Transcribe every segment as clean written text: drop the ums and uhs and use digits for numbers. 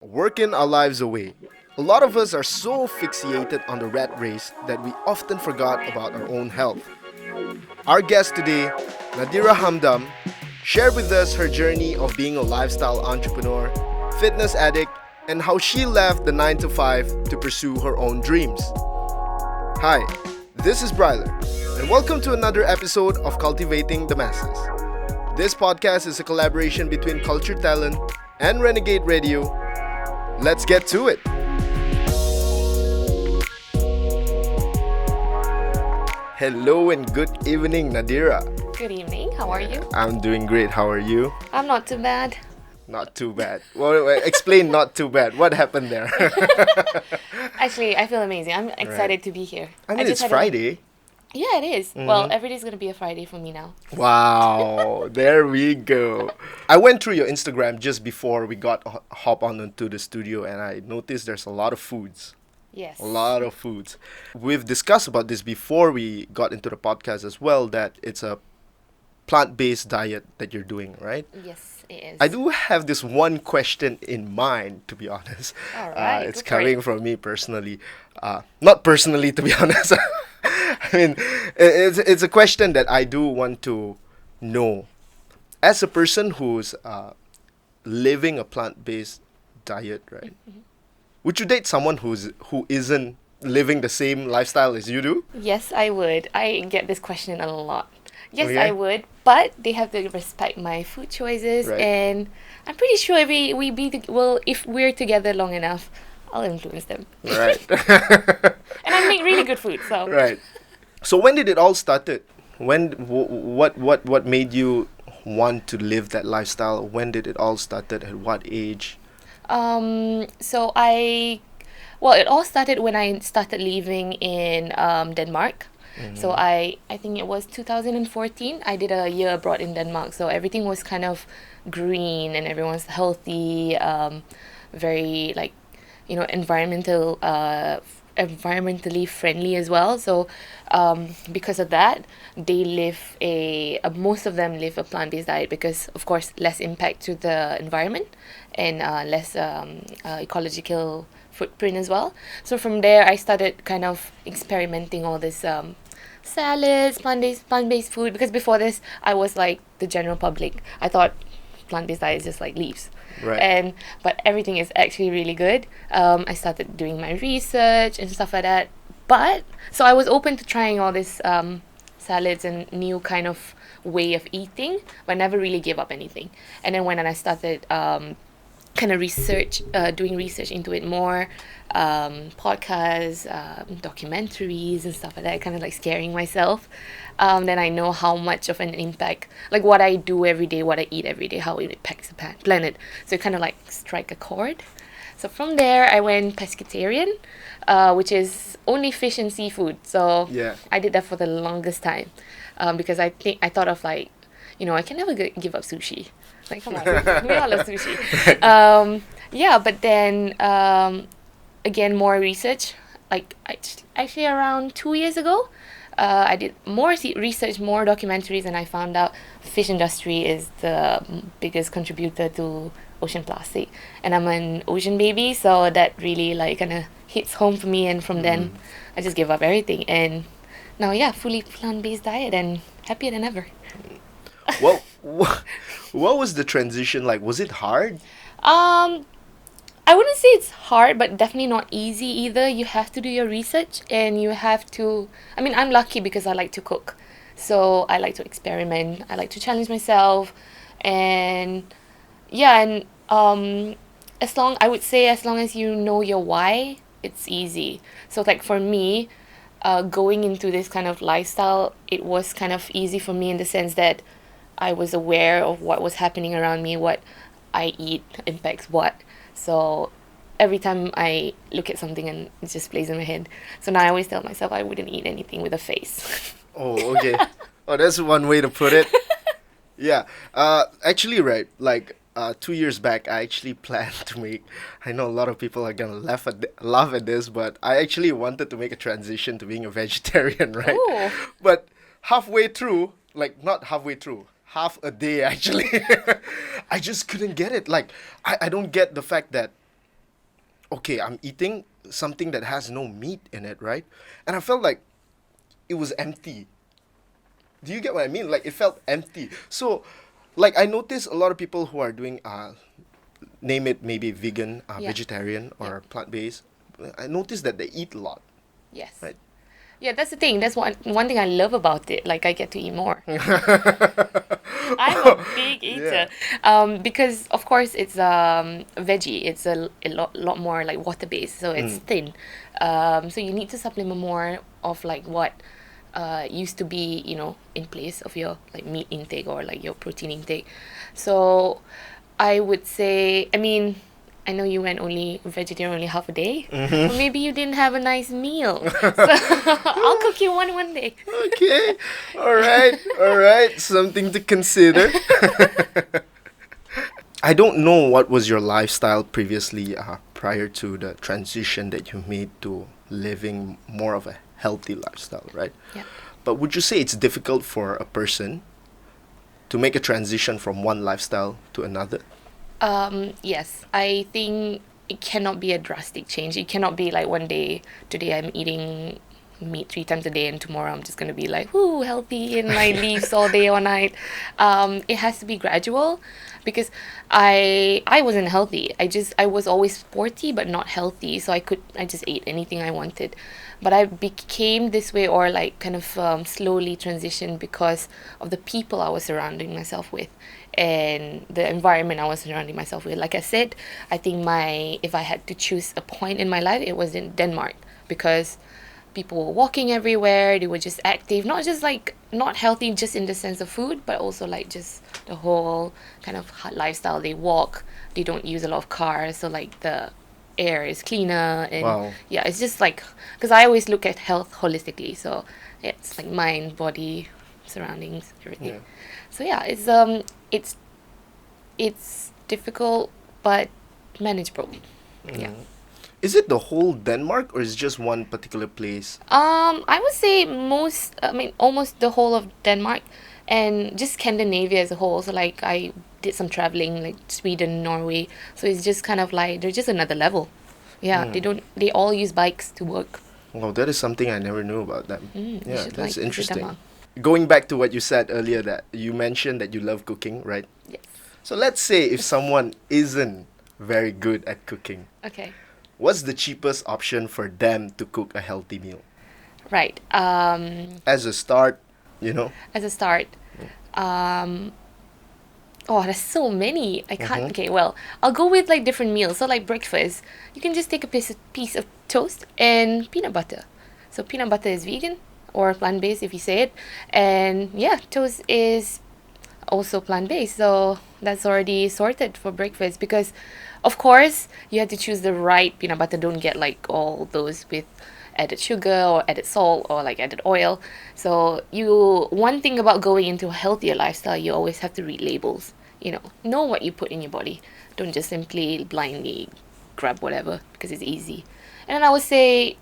Working our lives away. A lot of us are so fixated on the rat race that we often forgot about our own health. Our guest today, Nadira Hamdam, shared with us her journey of being a lifestyle entrepreneur, fitness addict, and how she left the 9 to 5 to pursue her own dreams. Hi, this is Bryler, and welcome to another episode of Cultivating the Masses. This podcast is a collaboration between CultureTalent and Renegade Radio. Let's get to it. Hello and good evening, Nadira. Good evening. How are you? I'm doing great. How are you? I'm not too bad. Not too bad. Well, explain not too bad. What happened there? Actually, I feel amazing. I'm excited to be here. I mean, it's just had Friday. Yeah, it is. Well, every day's going to be a Friday for me now. Wow, there we go. I went through your Instagram just before we got hop on into the studio, and I noticed there's a lot of foods. Yes. A lot of foods. We've discussed about this before we got into the podcast as well, that it's a plant-based diet that you're doing, right? Yes, it is. I do have this one question in mind, to be honest. All right, It's go for coming it. from me personally. Not personally, to be honest. I mean, it's a question that I do want to know. As a person who's living a plant-based diet, right? Would you date someone who isn't living the same lifestyle as you do? Yes, I would. I get this question a lot. Yes, Okay. I would, but they have to respect my food choices, Right. and I'm pretty sure if we're together long enough, I'll influence them. Right. And I make really good food, so. Right. So when did it all started? What made you want to live that lifestyle? When did it all started? At what age? So it all started when I started living in Denmark. So I think it was 2014. I did a year abroad in Denmark. So everything was kind of green and everyone's healthy, very environmentally friendly as well. So because of that, most of them live a plant-based diet because, of course, less impact to the environment and less ecological footprint as well. So from there, I started kind of experimenting all this salads, plant-based food, because before this, I was like the general public. I thought plant-based diet is just like leaves. Right. But everything is actually really good. I started doing my research and stuff like that. But so I was open to trying all this salads and new kind of way of eating, but never really gave up anything. And then when I started kind of doing research into it more, podcasts, documentaries and stuff like that, kind of like scaring myself. Then I know how much of an impact, like what I do every day, what I eat every day, how it impacts the planet. So it kind of like strike a chord. So from there, I went pescatarian, which is only fish and seafood. So Yeah. I did that for the longest time, because I thought of like, I can never give up sushi. Like, come on, we all love sushi. But then again, more research. Like actually around 2 years ago, I did more research, more documentaries, and I found out fish industry is the biggest contributor to ocean plastic. And I'm an ocean baby, so that really like kind of hits home for me. And from then, I just gave up everything. And now, fully plant-based diet and happier than ever. Well, what was the transition like? Was it hard? I wouldn't say it's hard, but definitely not easy either. You have to do your research and you have to... I mean, I'm lucky because I like to cook. So I like to experiment. I like to challenge myself. And as long as you know your why, it's easy. So like for me, going into this kind of lifestyle, it was kind of easy for me in the sense that I was aware of what was happening around me, what I eat impacts what. So every time I look at something and it just plays in my head. So now I always tell myself I wouldn't eat anything with a face. Oh, okay. Oh, that's one way to put it. Yeah. Actually, right. Like 2 years back, I actually planned to make. I know a lot of people are gonna laugh at this, but I actually wanted to make a transition to being a vegetarian, right? Ooh. But halfway through, like not halfway through, half a day actually. I just couldn't get it. Like I don't get the fact that okay, I'm eating something that has no meat in it, right? And I felt like it was empty. Do you get what I mean? Like it felt empty. So, like I noticed a lot of people who are doing name it maybe vegan, Yeah. vegetarian, Yeah. or plant based. I noticed that they eat a lot, Yes. right? Yeah, that's the thing. That's one thing I love about it. Like I get to eat more. I'm a big Yeah. eater. Because of course it's veggie. It's a lot more like water based, so it's thin. So you need to supplement more of like what used to be, in place of your like meat intake or like your protein intake. So I would say, I mean, I know you went only vegetarian only half a day, but maybe you didn't have a nice meal. So I'll cook you one day. Okay. All right. Something to consider. I don't know what was your lifestyle previously, prior to the transition that you made to living more of a healthy lifestyle, right? Yeah. But would you say it's difficult for a person to make a transition from one lifestyle to another? Yes, I think it cannot be a drastic change. It cannot be like one day, today I'm eating meat 3 times a day, and tomorrow I'm just gonna be like, whoo, healthy and like leaves all day all night. It has to be gradual, because I wasn't healthy. I was always sporty but not healthy, so I just ate anything I wanted. But I became this way, or like kind of slowly transitioned because of the people I was surrounding myself with and the environment I was surrounding myself with. Like I said, I think if I had to choose a point in my life, it was in Denmark, because people were walking everywhere, they were just active, not just like not healthy just in the sense of food, but also like just the whole kind of lifestyle. They walk, they don't use a lot of cars, so like the air is cleaner. And Wow. yeah, it's just like, because I always look at health holistically, so it's like mind, body, surroundings, everything. Yeah. So yeah, it's difficult but manageable. Yeah. Is it the whole Denmark or is it just one particular place? I would say almost the whole of Denmark and just Scandinavia as a whole. So like I did some traveling, like Sweden, Norway. So it's just kind of like they're just another level. Yeah, they all use bikes to work. Well, that is something I never knew about them. You Yeah, should that's like visit interesting. Denmark. Going back to what you said earlier, that you mentioned that you love cooking, right? Yes. So let's say if someone isn't very good at cooking, Okay. what's the cheapest option for them to cook a healthy meal? Right. As a start, you know? As a start, oh, there's so many. I can't. Okay, well, I'll go with like different meals. So like breakfast, you can just take a piece of toast and peanut butter. So peanut butter is vegan or plant-based if you say it, and yeah, toast is also plant-based. So that's already sorted for breakfast, because of course you have to choose the right peanut butter. Don't get like all those with added sugar or added salt or like added oil. So one thing about going into a healthier lifestyle, you always have to read labels. Know what you put in your body. Don't just simply blindly grab whatever because it's easy. And then I would say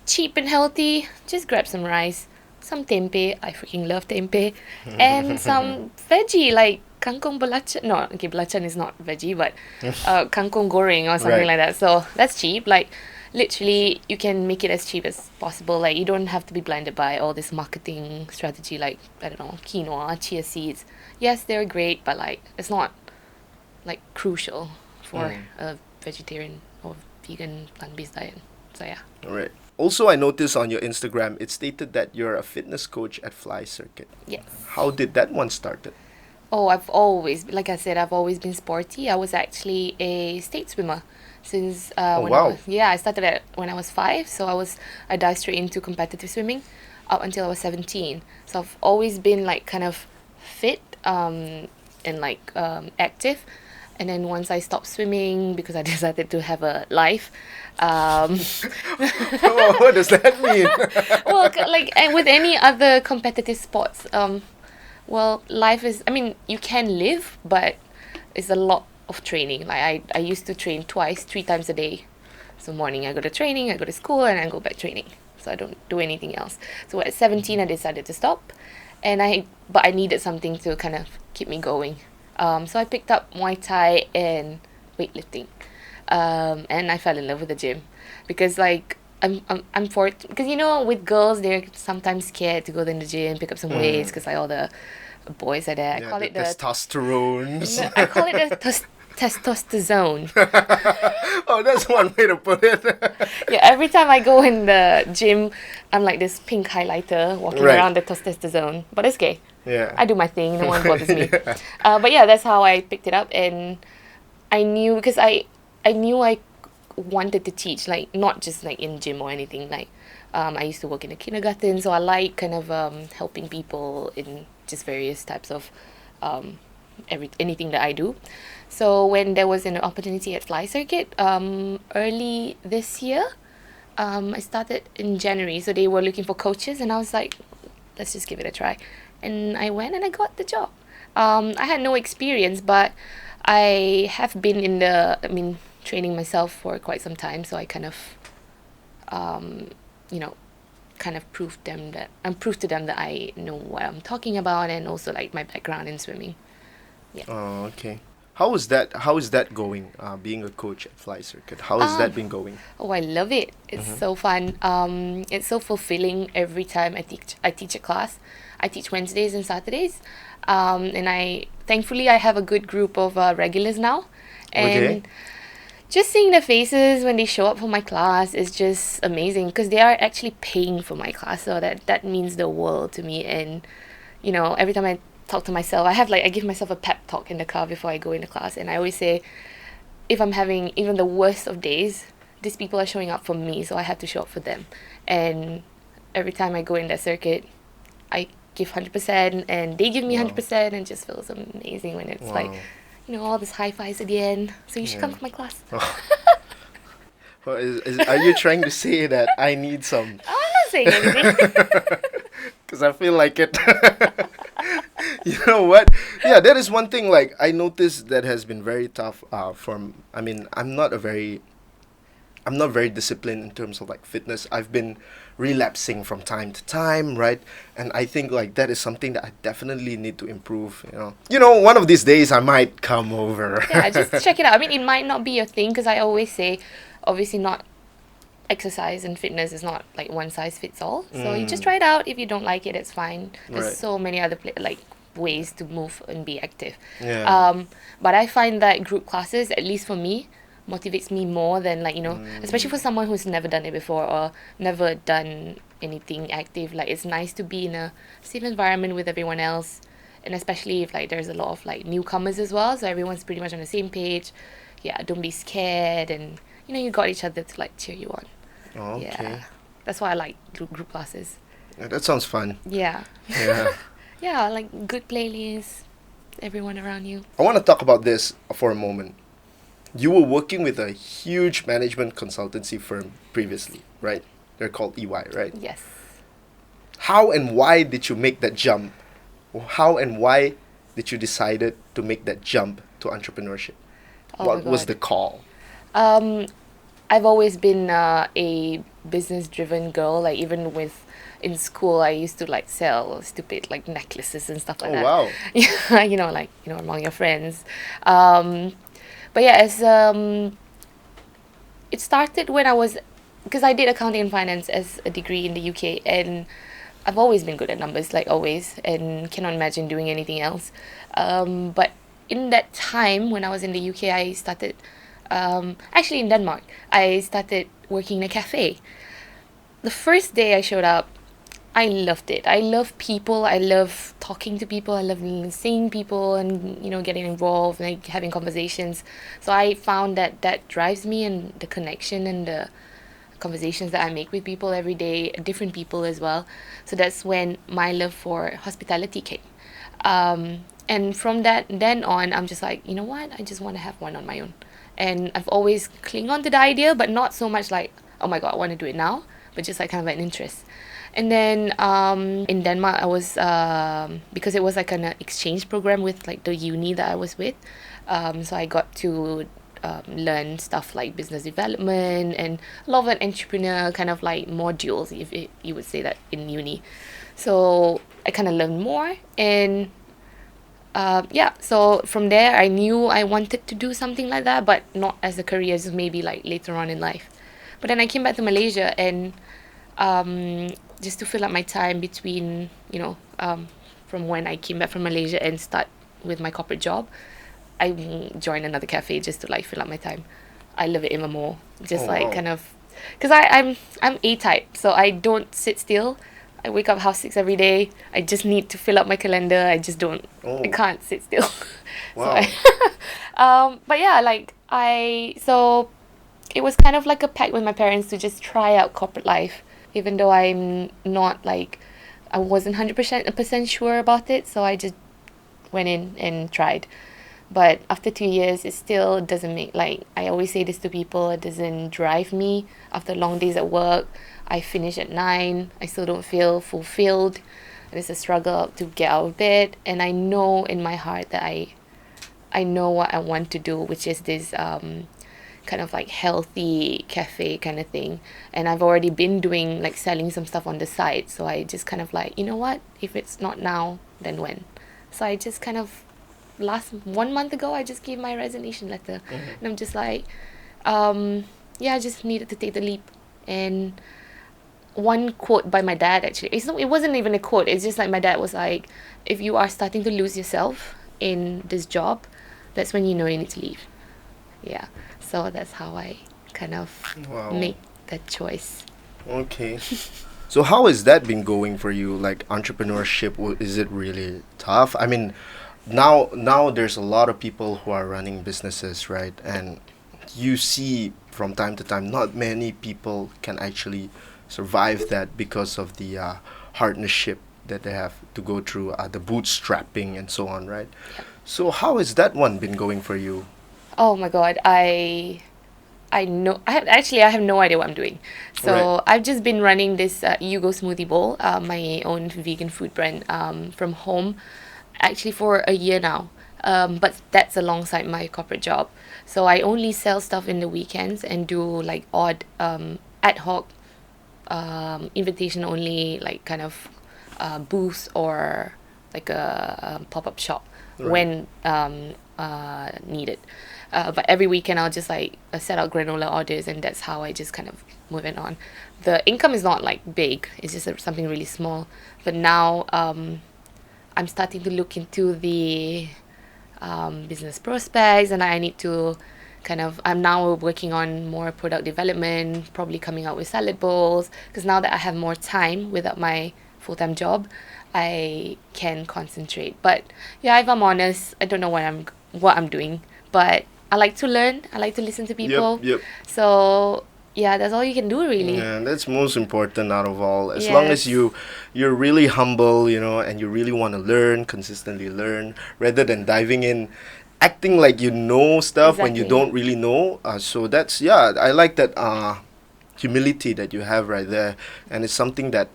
cheap and healthy, just grab some rice, some tempeh, I freaking love tempeh, and some veggie like kangkong belacan. No, okay, belacan is not veggie, but kangkong goreng or something Right. like that. So that's cheap. Like literally, you can make it as cheap as possible. Like you don't have to be blinded by all this marketing strategy, like I don't know, quinoa, chia seeds. Yes, they're great, but like it's not like crucial for a vegetarian or vegan plant-based diet. So yeah. All right. Also, I noticed on your Instagram, it stated that you're a fitness coach at Fly Circuit. Yes. How did that one started? Oh, like I said, I've always been sporty. I was actually a state swimmer since when wow. I started when I was 5. So I dived straight into competitive swimming up until I was 17. So I've always been like kind of fit and like active. And then once I stopped swimming because I decided to have a life, What does that mean? well, like and with any other competitive sports, well, life is, I mean, you can live, but it's a lot of training. Like I used to train 3 times a day. So morning I go to training, I go to school, and I go back training. So I don't do anything else. So at 17 I decided to stop, but I needed something to kind of keep me going. So I picked up Muay Thai and weightlifting. And I fell in love with the gym because like I'm for because you know with girls they're sometimes scared to go in the gym pick up some weights because like all the boys are there. I Yeah, call the it the testosterones. no, I call it the testosterone. Oh, that's one way to put it. Yeah, every time I go in the gym, I'm like this pink highlighter walking Right. around the testosterone. But it's okay. Yeah. I do my thing. No one bothers me. Yeah. But yeah, that's how I picked it up, and I knew because I knew I wanted to teach, like not just like in gym or anything. Like I used to work in a kindergarten, so I like kind of helping people in just various types of anything that I do. So when there was an opportunity at Fly Circuit early this year, I started in January. So they were looking for coaches, and I was like, let's just give it a try. And I went and I got the job. I had no experience, but I have been training myself for quite some time. So I kind of, kind of proved to them that I know what I'm talking about, and also like my background in swimming. Oh, okay. How is that going? Being a coach at Fly Circuit. How has that been going? Oh, I love it. It's so fun. It's so fulfilling every time I teach a class. I teach Wednesdays and Saturdays. And thankfully I have a good group of regulars now. And Okay. just seeing their faces when they show up for my class is just amazing because they are actually paying for my class. So that means the world to me. And, every time I talk to myself, I give myself a pep talk in the car before I go into class. And I always say, if I'm having even the worst of days, these people are showing up for me, so I have to show up for them. And every time I go in that circuit, I give 100% and they give me Wow. 100%, and it just feels amazing when it's like, Wow. all this high fives at the end. So you should Yeah. come to my class. Well, are you trying to say that I need some? I'm not saying anything. Because I feel like it. You know what? Yeah, that is one thing. Like I noticed that has been very tough. I'm not very disciplined in terms of like fitness. I've been relapsing from time to time, right? And I think like that is something that I definitely need to improve. One of these days I might come over. Yeah, just check it out. I mean, it might not be your thing because I always say, obviously not exercise and fitness is not like one size fits all. So you just try it out. If you don't like it, it's fine. There's Right. so many other ways to move and be active. Yeah. But I find that group classes, at least for me, motivates me more than especially for someone who's never done it before or never done anything active. Like it's nice to be in a safe environment with everyone else, and especially if like there's a lot of like newcomers as well, so everyone's pretty much on the same page. Yeah, don't be scared, and you got each other to like cheer you on. Okay. Yeah, that's why I like group classes. Yeah, that sounds fun. Yeah. Yeah. Yeah, like good playlists, everyone around you. I want to talk about this for a moment. You were working with a huge management consultancy firm previously, right? They're called EY, right? Yes. How and why did you make that jump? How and why did you decided to make that jump to entrepreneurship? Oh What my was God. the call? I've always been a business-driven girl. Like even in school, I used to like sell stupid like necklaces and stuff like Oh, that. wow. Yeah, among your friends. But yeah, it started when because I did accounting and finance as a degree in the UK, and I've always been good at numbers, like always, and cannot imagine doing anything else. But in that time when I was in the UK, I started, actually in Denmark, I started working in a cafe. The first day I showed up, I loved it. I love people. I love talking to people. I love seeing people and, getting involved, like having conversations. So I found that drives me, and the connection and the conversations that I make with people every day, different people as well. So that's when my love for hospitality came. And from then on, I'm just like, you know what? I just want to have one on my own. And I've always clung on to the idea, but not so much like, oh my God, I want to do it now, but just like kind of an interest. And then in Denmark, I was, because it was like an exchange program with like the uni that I was with. So I got to learn stuff like business development and a lot of an entrepreneur kind of like modules, if you would say that, in uni. So I kind of learned more, and yeah, so from there I knew I wanted to do something like that, but not as a career, just maybe like later on in life. But then I came back to Malaysia, and just to fill up my time between, from when I came back from Malaysia and start with my corporate job, I joined another cafe just to like fill up my time. I love it even more. Just Oh, like wow. kind of, because I'm A type, so I don't sit still. I wake up 6:30 every day. I just need to fill up my calendar. I just don't. I Oh, can't sit still. So wow. but yeah, so it was kind of like a pact with my parents to just try out corporate life, even though I'm not like, I wasn't 100% sure about it. So I just went in and tried. But after 2 years, it still doesn't make, like, I always say this to people, it doesn't drive me. After long days at work, I finish at 9, I still don't feel fulfilled. And it's a struggle to get out of bed. And I know in my heart that I know what I want to do, which is this kind of like healthy cafe kind of thing. And I've already been doing like selling some stuff on the side. So I just kind of like, you know what? If it's not now, then when? So I just kind of, last 1 month ago, I just gave my resignation letter. Mhm. And I'm just like, yeah, I just needed to take the leap. And one quote by my dad, actually, it wasn't even a quote, it's just like my dad was like, if you are starting to lose yourself in this job, that's when you know you need to leave. Yeah, so that's how I kind of Wow. make that choice. Okay. So how has that been going for you? Like entrepreneurship, is it really tough? I mean, now there's a lot of people who are running businesses, right? And you see from time to time, not many people can actually survive that because of the hardship that they have to go through, the bootstrapping and so on, right? So how has that one been going for you? Oh my god, I know. I have no idea what I'm doing. So Right. I've just been running this Smoothie Bowl, my own vegan food brand, from home, actually for a year now. But that's alongside my corporate job. So I only sell stuff in the weekends and do like odd, ad hoc, invitation only, like kind of booths, or like a pop up shop Right. when needed. But every weekend I'll just like set out granola orders, and that's how I just kind of move it on. The income is not like big; it's just something really small. But now I'm starting to look into the business prospects, and I need to I'm now working on more product development, probably coming out with salad bowls, because now that I have more time without my full-time job, I can concentrate. But yeah, if I'm honest, I don't know what I'm doing, but I like to learn, I like to listen to people. Yep. So yeah, that's all you can do really. Yeah, that's most important out of all. As long as Yes. you're really humble, and you really want to learn, consistently learn, rather than diving in, acting like you know stuff when you Exactly. don't really know. So that's, yeah, I like that humility that you have right there, and it's something that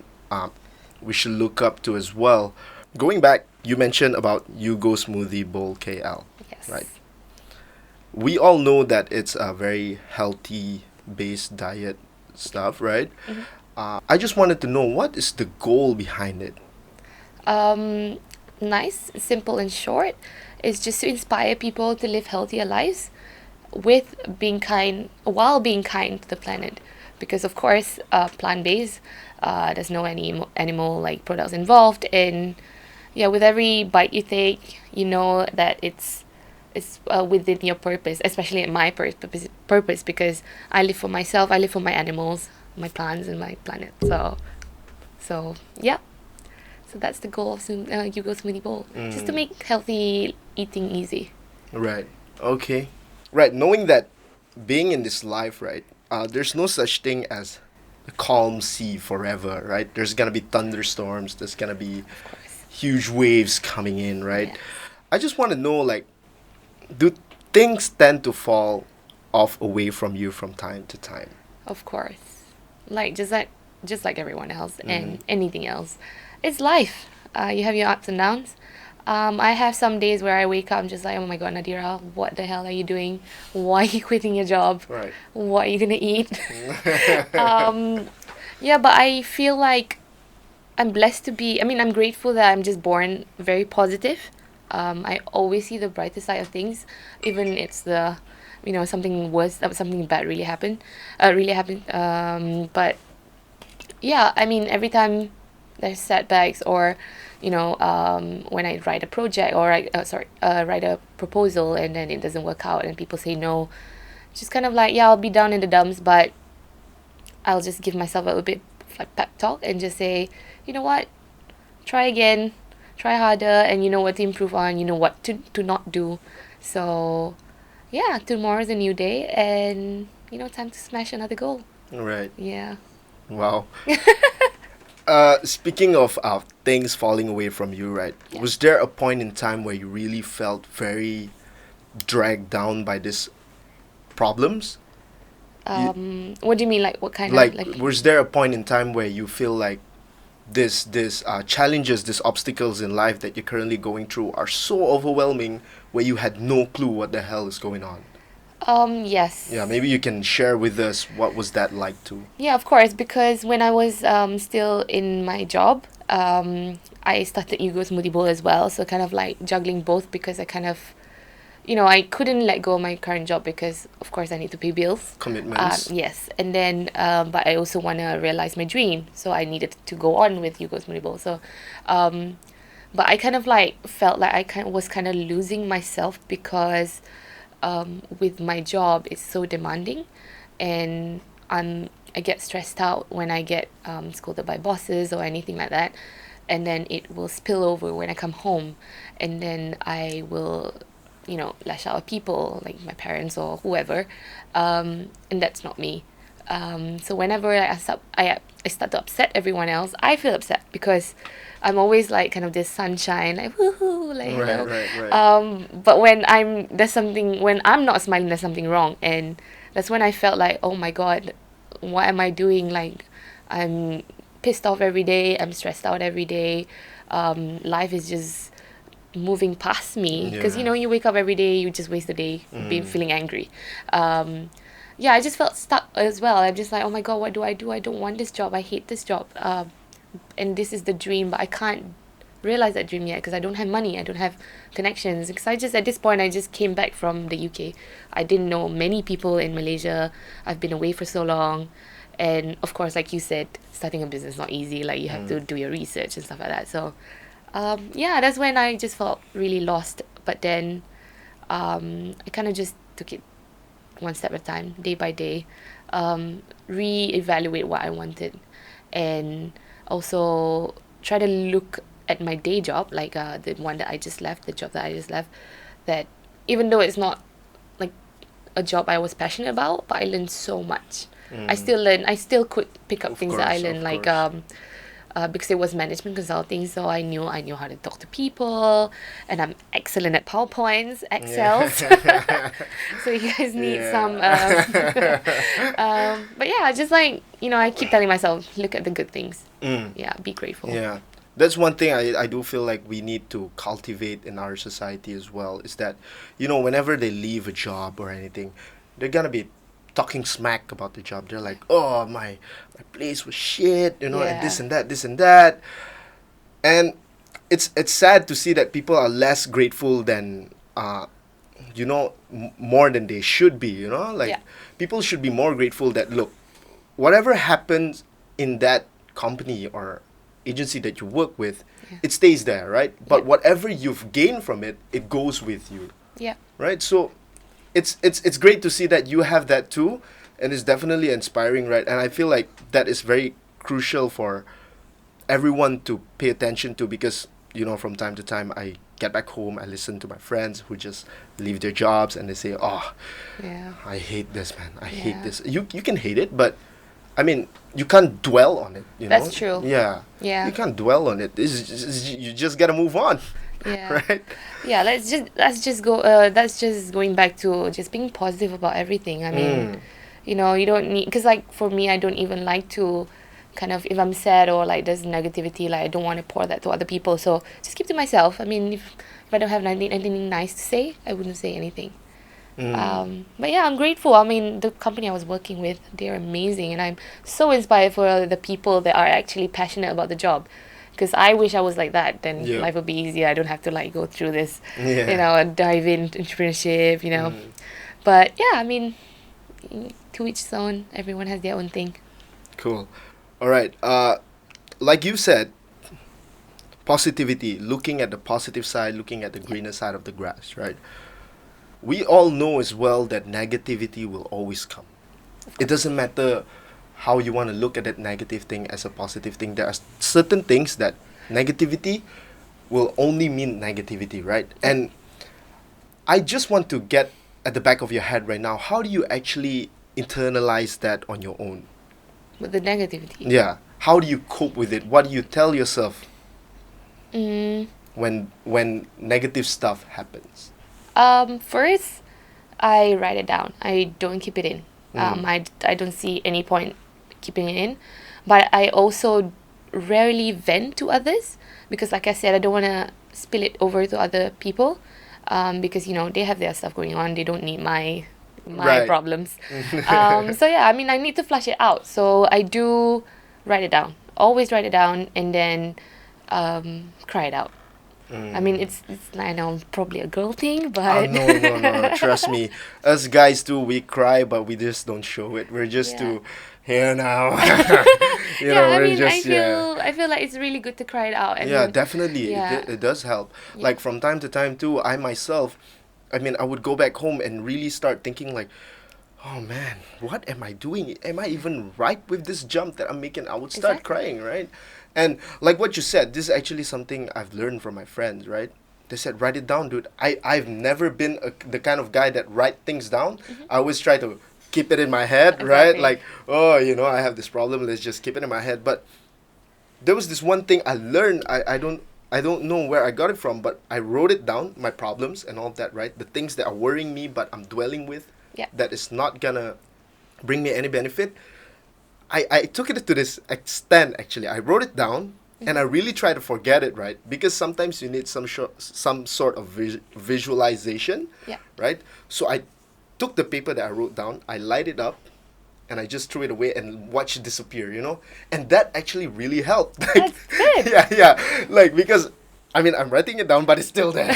we should look up to as well. Going back, you mentioned about Smoothie Bowl KL, Yes. right? We all know that it's a very healthy based diet stuff, right? Mhm. I just wanted to know, what is the goal behind it? Um, Nice, simple, and short. It's just to inspire people to live healthier lives with being kind, while being kind to the planet. Because of course, plant-based, there's no any animal like products involved, and yeah, with every bite you take, you know that it's within your purpose, especially my purpose, because I live for myself, I live for my animals, my plants, and my planet. So yeah. So that's the goal of Smoothie Bowl. Just to Mm, make healthy eating easy. right. Okay. Right. Knowing that being in this life, right, there's no such thing as a calm sea forever, right? There's gonna be thunderstorms. There's gonna be Of course. huge waves coming in, right? Yes. I just want to know, like, do things tend to fall off away from you from time to time? Of course. Just like everyone else Mm. and anything else. It's life. You have your ups and downs. I have some days where I wake up, I'm just like, oh my god, Nadira, what the hell are you doing? Why are you quitting your job? Right. What are you gonna eat? um, yeah, but I feel like I'm blessed to be. I mean, I'm grateful that I'm just born very positive. I always see the brighter side of things, even it's the, something worse, something bad really happened. But yeah, I mean, every time there's setbacks, or when I write a project, or write a proposal and then it doesn't work out and people say no, just kind of like, yeah, I'll be down in the dumps, but I'll just give myself a little bit like pep talk and just say, you know what, try again, try harder, and you know what to improve on, you know what to not do. So yeah, tomorrow's a new day, and time to smash another goal. Right. Yeah. Wow. Speaking of things falling away from you, right? Yeah. Was there a point in time where you really felt very dragged down by these problems? What do you mean, like what kind Like, of was there a point in time where you feel like this challenges, these obstacles in life that you're currently going through are so overwhelming, where you had no clue what the hell is going on? Yes. Yeah, maybe you can share with us what was that like too. Yeah, of course, because when I was still in my job, I started Smoothie Bowl as well, so kind of like juggling both, because I kind of, I couldn't let go of my current job because, of course, I need to pay bills. Commitments. Yes, and then, but I also want to realize my dream, so I needed to go on with Smoothie Bowl. So, but I kind of like felt like I was kind of losing myself, because with my job, it's so demanding, and I get stressed out when I get scolded by bosses or anything like that, and then it will spill over when I come home, and then I will lash out at people like my parents or whoever, and that's not me. So whenever I start to upset everyone else, I feel upset, because I'm always like kind of this sunshine, like woohoo, like Right. but when I'm not smiling, there's something wrong, and that's when I felt like, oh my God, what am I doing? Like, I'm pissed off every day, I'm stressed out every day. Life is just moving past me, because Yeah. you wake up every day, you just waste the day being feeling angry. Yeah, I just felt stuck as well. I'm just like, oh my God, what do? I don't want this job, I hate this job, and this is the dream, but I can't realize that dream yet, because I don't have money, I don't have connections, because at this point I just came back from the UK. I didn't know many people in Malaysia. I've been away for so long, and of course, like you said, starting a business is not easy. Like, you have to do your research and stuff like that. So yeah, that's when I just felt really lost. But then I kind of just took it one step at a time, day by day, re-evaluate what I wanted, and also try to look at my day job, like the one that I just left, the job that I just left, that even though it's not like a job I was passionate about, but I learned so much. I still could pick up things that I learned, like because it was management consulting, so I knew how to talk to people, and I'm excellent at PowerPoints, Excels. So you guys need some. But yeah, just like I keep telling myself, look at the good things. Yeah, be grateful. Yeah. That's one thing I do feel like we need to cultivate in our society as well, is that, whenever they leave a job or anything, they're gonna be talking smack about the job. They're like, oh, my place was shit, and this and that. And it's sad to see that people are less grateful than, more than they should be, people should be more grateful that, look, whatever happens in that company or agency that you work with, it stays there, right? But whatever you've gained from it, it goes with you. Yeah. Right? So it's great to see that you have that too, and it's definitely inspiring, right? And I feel like that is very crucial for everyone to pay attention to, because from time to time I get back home, I listen to my friends who just leave their jobs and they say, oh, I hate this, man, I hate this. You can hate it, but I mean, you can't dwell on it, That's true. Yeah. You can't dwell on it. You just gotta move on. Yeah. Right? Yeah, let's just go that's just going back to just being positive about everything. I mean, you don't need, because like for me, I don't even like to kind of, if I'm sad or like there's negativity, like I don't want to pour that to other people, so just keep to myself. I mean, if I don't have anything nice to say, I wouldn't say anything. But yeah, I'm grateful. I mean, the company I was working with, they're amazing, and I'm so inspired for the people that are actually passionate about the job, Because I wish I was like that. Then Yeah. life would be easier. I don't have to like go through this, Yeah. dive into entrepreneurship, Mm. But yeah, I mean, to each his own. Everyone has their own thing. Cool. All right. Like you said, positivity, looking at the positive side, looking at the greener side of the grass, right? We all know as well that negativity will always come. It doesn't matter how you want to look at that negative thing as a positive thing. There are certain things that negativity will only mean negativity, right? And I just want to get at the back of your head right now, how do you actually internalize that on your own? With the negativity. Yeah. How do you cope with it? What do you tell yourself Mm, when negative stuff happens? First, I write it down. I don't keep it in. Mm. I don't see any point keeping it in. But I also rarely vent to others because, like I said, I don't want to spill it over to other people because, they have their stuff going on. They don't need my Right. problems. So, yeah, I mean, I need to flush it out. So I do write it down. Always write it down and then cry it out. I mean, it's I know probably a girl thing, Oh, but no. Trust me. Us guys too, we cry, but we just don't show it. We're just Yeah. too here now. yeah, I we're mean, just, I feel like it's really good to cry it out. And Yeah, then- definitely. Yeah. It does help. Yeah. Like from time to time too, I myself, I mean, I would go back home and really start thinking like, oh man, what am I doing? Am I even right with this jump that I'm making? I would start Exactly. crying, right? And like what you said, this is actually something I've learned from my friends, right? They said, write it down, dude. I've never been the kind of guy that write things down. I always try to keep it in my head, right? Exactly. Like, oh, I have this problem. Let's just keep it in my head. But there was this one thing I learned. I don't know where I got it from, but I wrote it down, my problems and all of that, right? The things that are worrying me, but I'm dwelling with, Yeah. that is not gonna bring me any benefit. I took it to this extent, actually. I wrote it down, and I really try to forget it, right? Because sometimes you need some sort of visualization, Yeah. right? So I took the paper that I wrote down, I light it up, and I just threw it away and watched it disappear, And that actually really helped. Like, That's good. Yeah. Like, because, I mean, I'm writing it down, but it's still there.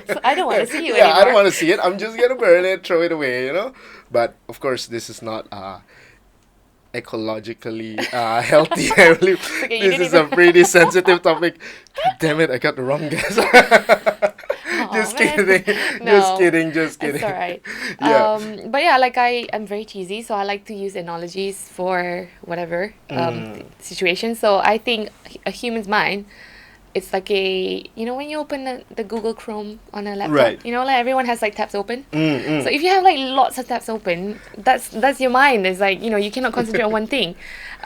So I don't want to see you Yeah, I don't anymore. want to see it. I'm just going to burn it, throw it away, But, of course, this is not ecologically healthy. I believe okay, you this didn't is a even- pretty sensitive topic. God damn it, I got the wrong guess. Just man. kidding. No, Just kidding. Just kidding. It's alright. Yeah. But yeah, like I'm very cheesy, so I like to use analogies for whatever situation. So I think a human's mind, it's like when you open the Google Chrome on a laptop, Right. like everyone has like tabs open. Mm. So if you have like lots of tabs open, that's your mind. It's like, you cannot concentrate on one thing.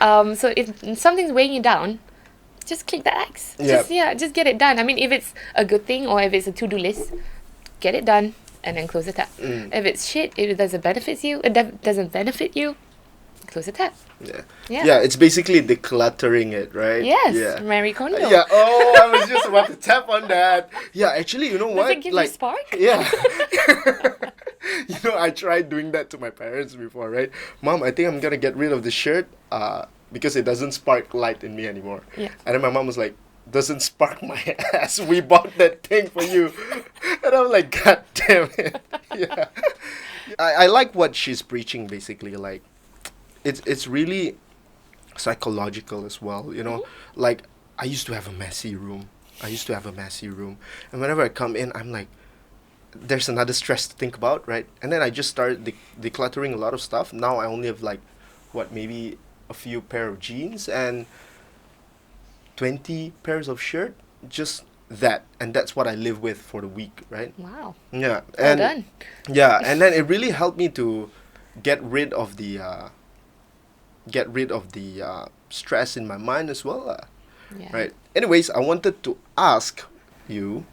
So if something's weighing you down, just click the X. Just get it done. I mean, if it's a good thing or if it's a to-do list, get it done and then close the tab. If it's shit, if it doesn't benefit you, close the tab. Yeah. Yeah. Yeah, it's basically decluttering it, right? Yes, Yeah. Marie Kondo. Yeah. Oh, I was just about to tap on that. Yeah, actually, you know Does what? it give you spark? Yeah. I tried doing that to my parents before, right? Mom, I think I'm gonna get rid of the shirt because it doesn't spark light in me anymore. Yeah. And then my mom was like, doesn't spark my ass. We bought that thing for you. And I'm like, God damn it. Yeah. I like what she's preaching, basically. Like, it's really psychological as well, Like, I used to have a messy room. And whenever I come in, I'm like, there's another stress to think about, right? And then I just started decluttering a lot of stuff. Now I only have like, maybe a few pair of jeans and 20 pairs of shirt. Just that. And that's what I live with for the week, right? Wow. Yeah. Well And done. yeah, and then it really helped me to get rid of the stress in my mind as well. Yeah. Right. Anyways, I wanted to ask you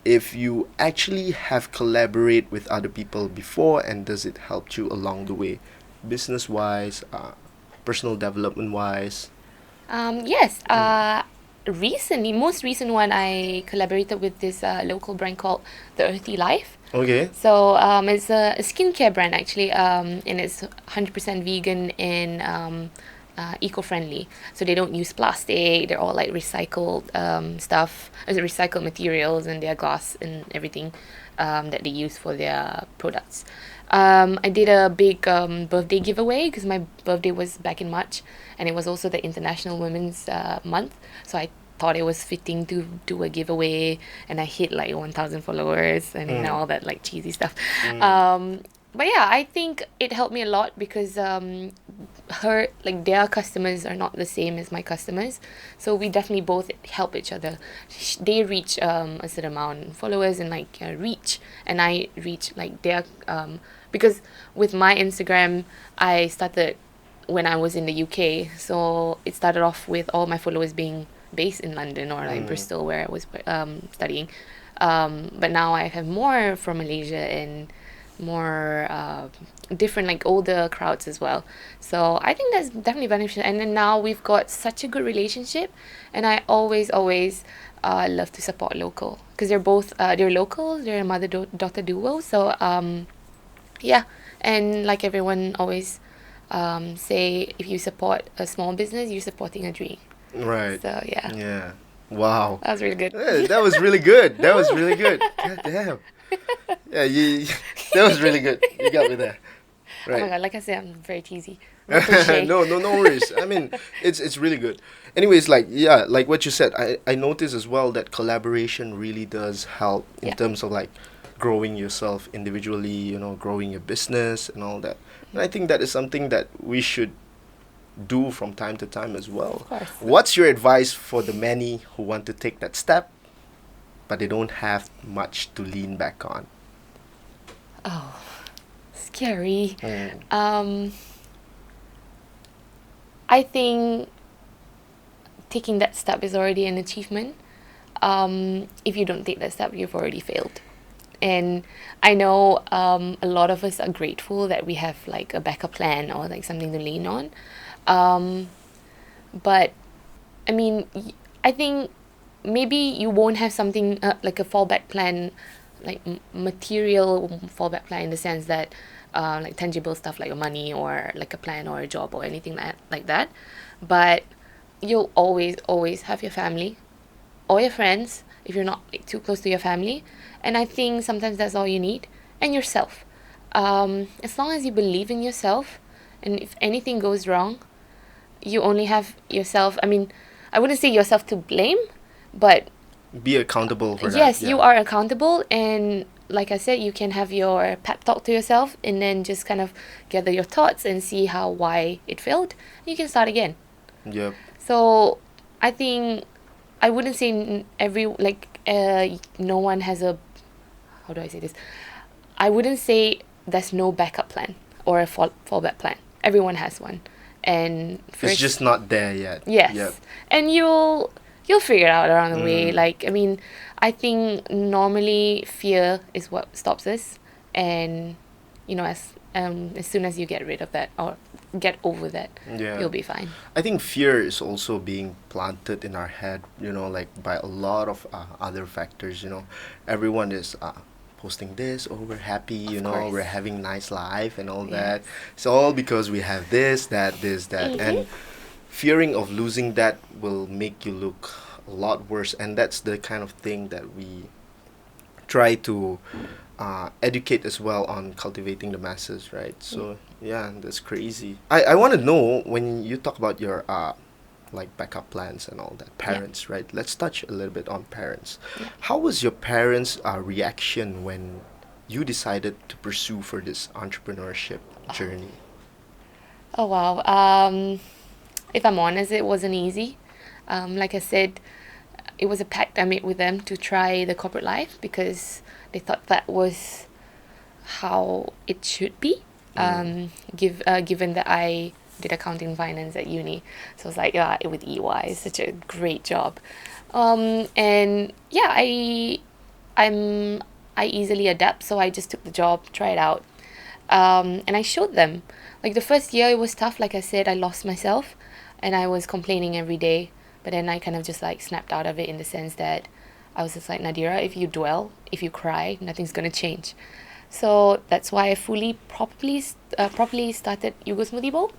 if you actually have collaborate with other people before, and does it help you along the way, business wise, personal development wise? Yes. Most recent one, I collaborated with this local brand called The Earthy Life. Okay. So it's a skincare brand actually, and it's 100% vegan and eco-friendly. So they don't use plastic. They're all like recycled stuff, recycled materials, and their glass and everything that they use for their products. I did a big birthday giveaway because my birthday was back in March, and it was also the International Women's Month. So I thought it was fitting to do a giveaway, and I hit like 1,000 followers and all that like cheesy stuff. But yeah, I think it helped me a lot because their customers are not the same as my customers, so we definitely both help each other. They reach a certain amount of followers and like reach, and I reach like their because with my Instagram I started when I was in the UK, so it started off with all my followers being based in London or like Bristol where I was studying, but now I have more from Malaysia and more different like older crowds as well. So I think that's definitely beneficial, and then now we've got such a good relationship, and I always love to support local because they're both they're local, they're a mother-daughter duo. So yeah, and like everyone always say, if you support a small business, you're supporting a dream. Right. So yeah. Yeah. Wow. That was really good. Yeah, that was really good. That was really good. God damn. Yeah, that was really good. You got me there. Oh Right. my god, like I said, I'm very cheesy. Cliche. No worries. I mean, it's really good. Anyways, like yeah, like what you said, I noticed as well that collaboration really does help in Yeah. terms of like growing yourself individually, growing your business and all that. And I think that is something that we should do from time to time as well. Of course. What's your advice for the many who want to take that step, but they don't have much to lean back on? Oh, scary. Mm. I think taking that step is already an achievement. If you don't take that step, you've already failed. And I know a lot of us are grateful that we have like a backup plan or like something to lean on. But I mean, I think maybe you won't have something like a fallback plan, like material fallback plan in the sense that like tangible stuff like money or like a plan or a job or anything like that. But you'll always have your family or your friends if you're not like, too close to your family. And I think sometimes that's all you need. And yourself. As long as you believe in yourself, and if anything goes wrong, you only have yourself. I mean, I wouldn't say yourself to blame, but Be accountable for that. yes, Yeah. you are accountable. And like I said, you can have your pep talk to yourself and then just kind of gather your thoughts and see why it failed. You can start again. Yep. So I think I wouldn't say no one has a, how do I say this? I wouldn't say there's no backup plan or a fallback plan. Everyone has one. And It's just not there yet. yes. Yep. And you'll figure it out around the way. Like, I mean, I think normally fear is what stops us. And, as soon as you get rid of that or get over that, Yeah. you'll be fine. I think fear is also being planted in our head, like by a lot of other factors, Everyone is posting this, oh, we're happy, course. we're having nice life and all Yes. that. It's all because we have this, that. And fearing of losing that will make you look a lot worse. And that's the kind of thing that we try to educate as well on cultivating the masses, right? So yeah, that's crazy. I want to know, when you talk about your like backup plans and all that, parents, right? Let's touch a little bit on parents. Yeah. How was your parents' reaction when you decided to pursue for this entrepreneurship journey? Oh, wow. If I'm honest, it wasn't easy. Like I said, it was a pact I made with them to try the corporate life because they thought that was how it should be. Given that I did accounting and finance at uni, so I was like, yeah, with EY, it's such a great job. And yeah, I easily adapt, so I just took the job, tried it out, and I showed them. Like the first year, it was tough. Like I said, I lost myself, and I was complaining every day. But then I kind of just like snapped out of it in the sense that I was just like, Nadira, if you dwell, if you cry, nothing's gonna change. So that's why I properly started You Go Smoothie Bowl,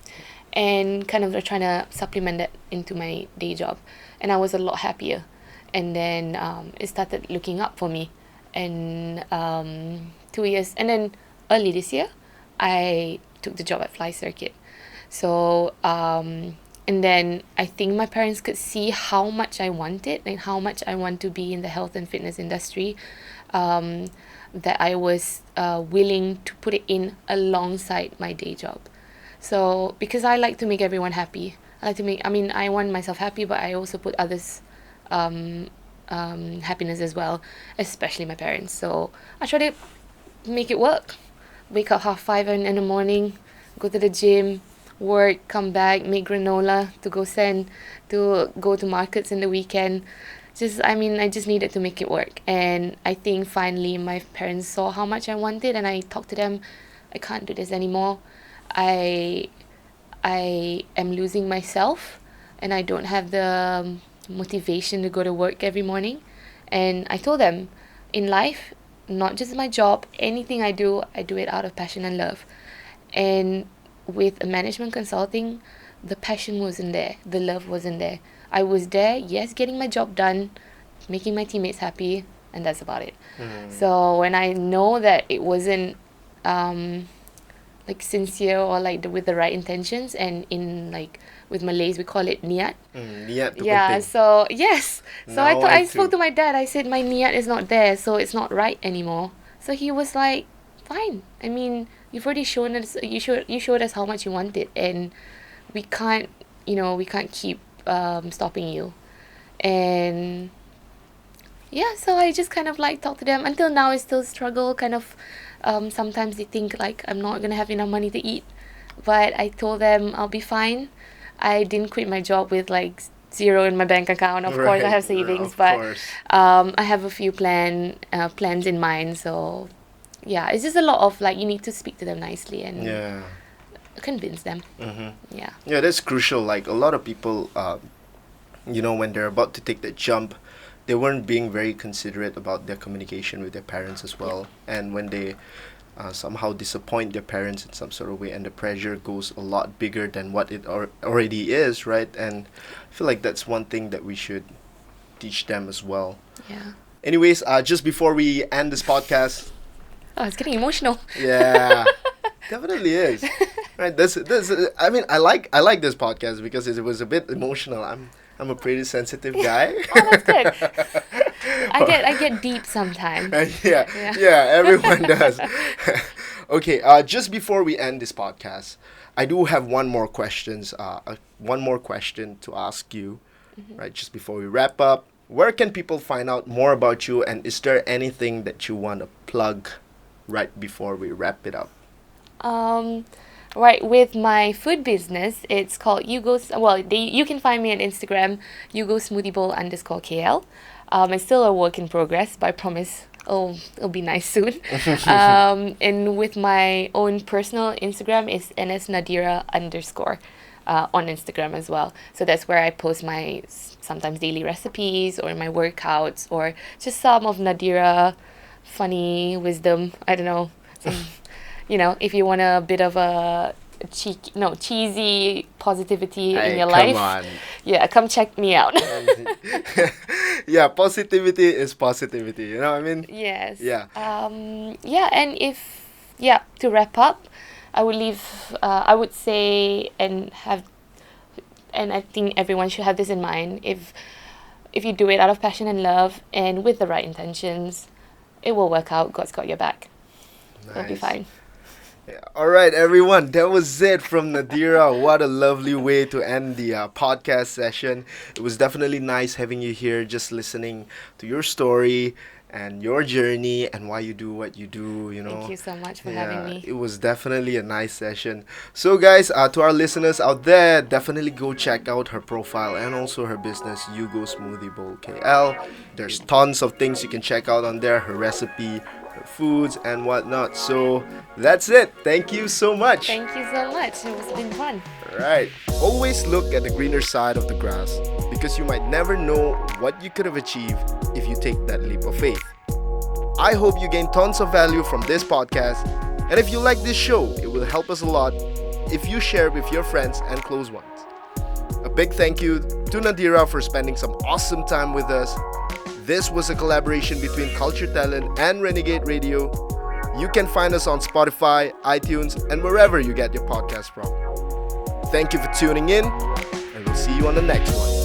and kind of trying to supplement that into my day job. And I was a lot happier. And then it started looking up for me. And 2 years, and then early this year, I took the job at Fly Circuit. So, and then I think my parents could see how much I want it and how much I want to be in the health and fitness industry, that I was willing to put it in alongside my day job. So, because I like to make everyone happy. I want myself happy, but I also put others happiness as well, especially my parents. So I try to make it work. Wake up 5:30 in the morning, go to the gym, work, come back, make granola to go to markets in the weekend. I just needed to make it work. And I think finally my parents saw how much I wanted, and I talked to them. I can't do this anymore. I am losing myself, and I don't have the motivation to go to work every morning. And I told them, in life, not just my job, anything I do it out of passion and love. And with management consulting, the passion wasn't there, the love wasn't there. I was there, yes, getting my job done, making my teammates happy, and that's about it. So when I know that it wasn't sincere, or with the right intentions, and with Malays we call it niat. Niat tu Yeah, penting. so yes. So Now I I spoke too. to my dad. I said my niat is not there, so it's not right anymore. So he was like, fine. I mean, you've already shown us. You showed us how much you want it, and we can't keep stopping you. And yeah, so I just kind of talk to them. Until now, I still struggle. Kind of, sometimes they think I'm not gonna have enough money to eat, but I told them I'll be fine. I didn't quit my job with zero in my bank account. Of course, I have savings, Of but course. I have a few plans in mind. So yeah, it's just a lot of you need to speak to them nicely and Yeah. convince them. Yeah. Yeah, that's crucial. Like a lot of people, when they're about to take that jump, they weren't being very considerate about their communication with their parents as well. And when they somehow disappoint their parents in some sort of way, and the pressure goes a lot bigger than what it already is, right? And I feel like that's one thing that we should teach them as well. Yeah. Anyways, just before we end this podcast, Oh, it's getting emotional. yeah, definitely is. Right, that's. I mean, I like this podcast because it was a bit emotional. I'm a pretty sensitive guy. Oh, that's good. I get deep sometimes. Yeah, Yeah. yeah, everyone does. Okay, just before we end this podcast, I do have one more question to ask you, right? Just before we wrap up, where can people find out more about you, and is there anything that you want to plug right before we wrap it up? Right, with my food business, it's called You can find me on Instagram, YouGoSmoothieBowl_KL. It's still a work in progress, but I promise it'll be nice soon. And with my own personal Instagram is nsnadira_ on Instagram as well. So that's where I post my sometimes daily recipes or my workouts, or just some of Nadira funny wisdom. I don't know. Some, if you want a bit of a cheesy positivity in your life, on. yeah, come check me out. Yeah, positivity is positivity. You know what I mean? Yes. Yeah. To wrap up, I would say, and I think everyone should have this in mind. If you do it out of passion and love and with the right intentions, it will work out. God's got your back. It'll be Nice. fine. Yeah. All right, everyone. That was it from Nadira. What a lovely way to end the podcast session. It was definitely nice having you here, just listening to your story and your journey and why you do what you do. Thank you so much for having me. It was definitely a nice session. So, guys, to our listeners out there, definitely go check out her profile and also her business, You Go Smoothie Bowl KL. There's tons of things you can check out on there. Her recipe, her foods, and whatnot. So that's it. Thank you so much. Thank you so much. It was been fun. Alright. Always look at the greener side of the grass, because you might never know what you could have achieved if you take that leap of faith. I hope you gain tons of value from this podcast. And if you like this show, it will help us a lot if you share with your friends and close ones. A big thank you to Nadira for spending some awesome time with us. This was a collaboration between CultureTalent and Renegade Radio. You can find us on Spotify, iTunes, and wherever you get your podcast from. Thank you for tuning in, and we'll see you on the next one.